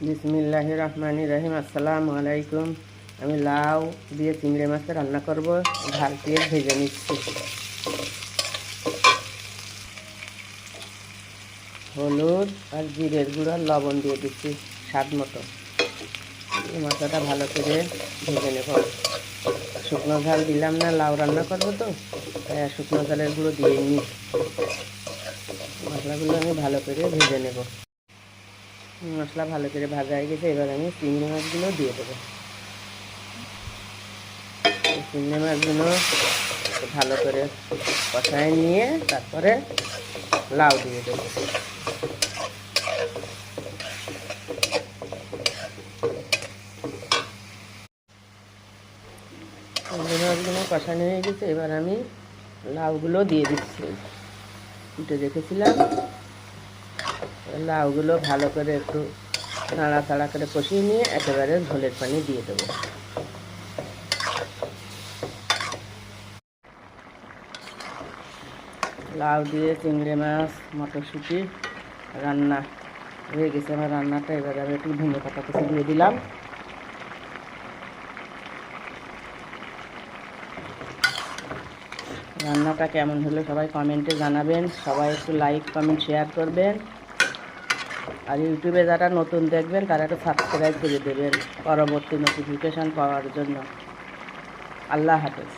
বিসমিল্লাহির রহমানির রহিম। আসসালামু আলাইকুম। আমি লাউ দিয়ে চিংড়ি মাছ রান্না করব। ঝাল দিয়ে ভেজে নিচ্ছি। হলুদ আর জিরের গুঁড়ো আর লবণ দিয়ে দিচ্ছি স্বাদ মতো। এই মশলাটা ভালো করে ভেজে নেব। শুকনো ঝাল দিলাম না, লাউ রান্না করবো তো, তাই শুকনো ঝালের গুঁড়ো দিয়ে নিই। মশলাগুলো আমি ভালো করে ভেজে নেব। মশলা ভালো করে ভাজা হয়ে গেছে, এবার আমি চিংড়ি মাছগুলো দিয়ে দেবো। চিংড়ি মাছগুলো ভালো করে কষায় নিয়ে তারপরে লাউ দিয়ে দেবো। চিংড়ি মাছগুলো কষানো হয়ে গেছে, এবার আমি লাউগুলো দিয়ে দিচ্ছি। উঠে রেখেছিলাম, লাউগুলো ভালো করে একটু নাড়াচাড়া করে কষিয়ে নিয়ে একেবারে ঝোলের পানি দিয়ে দেবো। লাউ দিয়ে চিংড়ি মাছ মটরশুঁটি রান্না হয়ে গেছে আমার রান্নাটা। এবারে আমি একটু ধনে পাতা কুচি দিয়ে দিলাম। রান্নাটা কেমন হলো সবাই কমেন্টে জানাবেন। সবাই একটু লাইক কমেন্ট শেয়ার করবেন। আর ইউটিউবে যারা নতুন দেখবেন তারা একটু সাবস্ক্রাইব করে দেবেন পরবর্তী নোটিফিকেশান পাওয়ার জন্য। আল্লাহ হাফেজ।